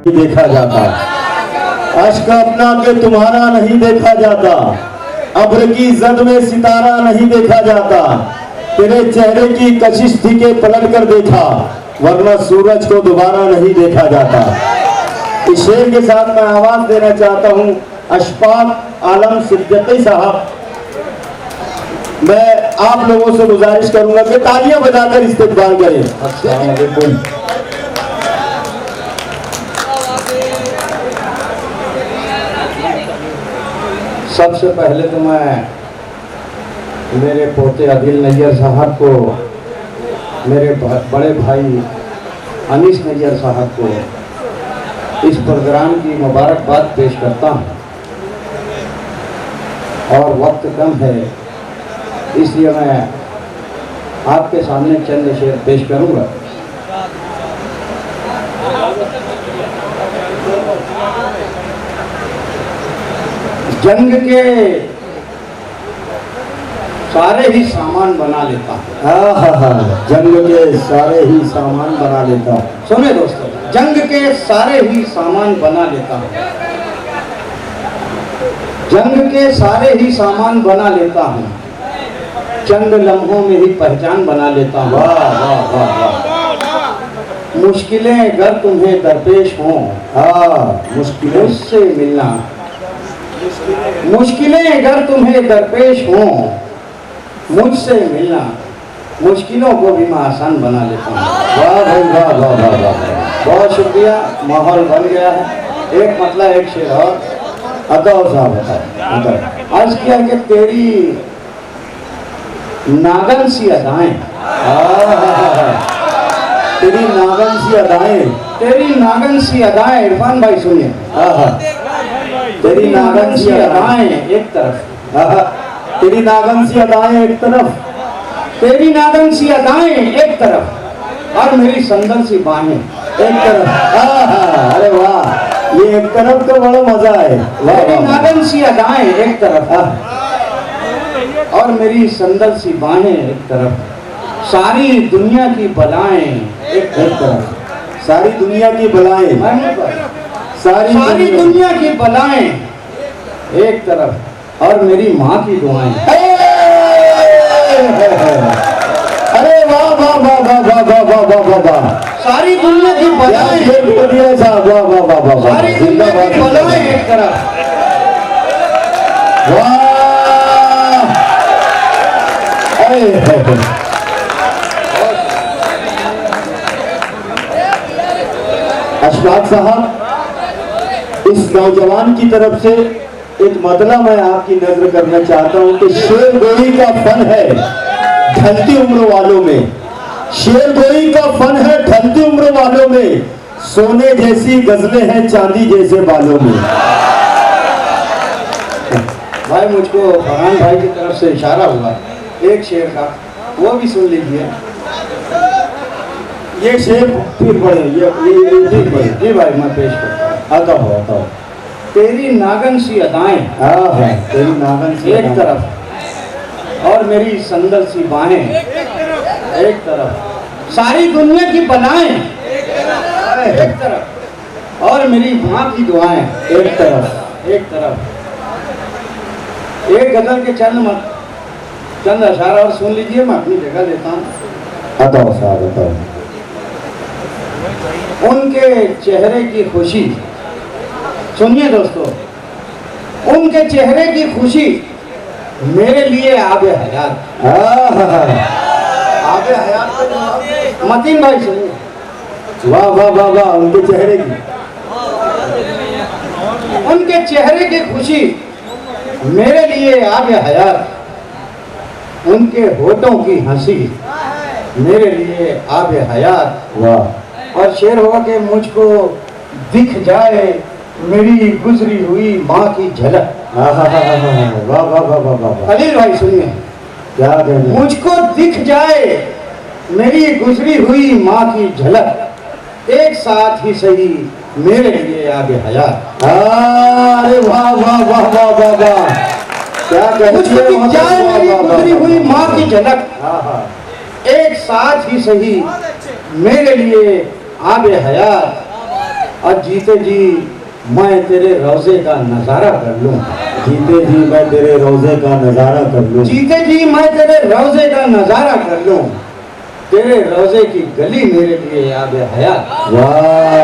देखा जाता, अश्क अपना के तुम्हारा नहीं देखा जाता, अब्र की जद में सितारा नहीं देखा जाता, तेरे चेहरे की कशिश थी के पलट कर देखा, वरना सूरज को दोबारा नहीं देखा जाता। इस शेर के साथ मैं आवाज देना चाहता हूँ अशफाक आलम सिद्दीकी साहब। मैं आप लोगों से गुजारिश करूंगा कि तालियां बजाकर इस्तकबाल करें। अस्सलाम वालेकुम। सबसे पहले तो मैं मेरे पोते अदिल नैयर साहब को, मेरे बड़े भाई अनीस नैयर साहब को इस प्रोग्राम की मुबारकबाद पेश करता हूँ। और वक्त कम है इसलिए मैं आपके सामने चंद शेर पेश करूँगा। जंग के सारे ही सामान बना लेता हूँ। जंग के सारे ही सामान बना लेता हूँ। सुने दोस्तों, जंग के सारे ही सामान बना लेता हूँ, जंग के सारे ही सामान बना लेता हूँ, चंद लम्हों में ही पहचान बना लेता हूँ। वाह वाह वाह वाह। मुश्किलें अगर तुम्हें दरपेश हों, मुश्किलें उससे मिलना, मुश्किलें अगर तुम्हें दरपेश हों, मुझसे मिलना, मुश्किलों को भी मैं आसान बना लेता हूँ। वाह भाई वाह वाह वाह वाह, बहुत शुक्रिया। माहौल बन गया है। एक मतलब एक शेर और अदाओ साहब बताओ। आज किया कि तेरी नागन सी अदाएं, तेरी नागन सी अदाएं, तेरी नागन सी अदाएं। इरफान भाई सुनिए, तेरी नागन सी अदाएं एक तरफ, तेरी नागन सी अदाएं एक तरफ, तेरी नागन सी अदाएं एक तरफ, और मेरी संदल सी बाहें एक तरफ। अरे वाह, ये एक तरफ का बड़ा मजा है। तेरी नागन सी अदाएं एक तरफ और मेरी संदल सी बाहें एक तरफ, सारी दुनिया की बलाएं एक तरफ, सारी दुनिया की बलाएं, सारी दुनिया की बलाएं एक तरफ, और मेरी माँ की दुआएं। अरे वाह वाह वाह वाह वाह वाह वाह वाह वाह वाह। सारी दुनिया की बलाएं, वाह वाह वाह वाह, सारी दुनिया की बलाएं एक तरफ। वाह, अशफाक साहब, इस नौजवान की तरफ से एक मतला मैं आपकी नजर करना चाहता हूं कि शेर गोई का फन है ढलती उम्र वालों में, शेर गोई का फन है ढलती उम्र वालों में, सोने जैसी गजलें हैं चांदी जैसे बालों में। भाई मुझको फरहान भाई की तरफ से इशारा हुआ एक शेर का, वो भी सुन लीजिए। ये शेर फिर पढ़े, ये जी भाई मैं पेश करता हूँ। आता हो। तेरी नागन सी अदाएं, तेरी नागन सी एक तरफ, और मेरी संदल सी बाहें एक तरफ, सारी दुनिया की बलाएं एक तरफ, और मेरी माँ की दुआएं एक तरफ, एक तरफ। एक गजल के चंद अशारा और सुन लीजिए, मैं अपनी जगह लेता हूँ। बताओ साहब बताओ। उनके चेहरे की खुशी, सुनिए दोस्तों, उनके चेहरे की खुशी मेरे लिए आबे हयात। आबे हयात मतीन भाई सुनिए। वाह वाह वाह वाह, उनके चेहरे की, उनके चेहरे की खुशी मेरे लिए आबे हयात, उनके होठों की हंसी मेरे लिए आबे हयात। वाह। और शेर होगा कि मुझको दिख जाए मेरी गुजरी हुई माँ की झलक। वाह वाह वाह वाह वाह। खलील भाई सुनिए, क्या कहना, मुझको दिख जाए मेरी गुजरी हुई माँ की झलक, एक साथ ही सही मेरे लिए आगे हयात। अरे वाह वाह वाह वाह वाह वाह, क्या कहते हैं, मेरी गुजरी हुई माँ की झलक, एक साथ ही सही मेरे लिए आगे हयात, आज जीते जी मैं तेरे रोजे का नजारा कर लूं। जीते जी मैं तेरे रोजे का नजारा कर लूं। जीते जी मैं तेरे रोजे का नजारा कर लूं। तेरे रोजे की गली मेरे लिए याद हयात। वाह।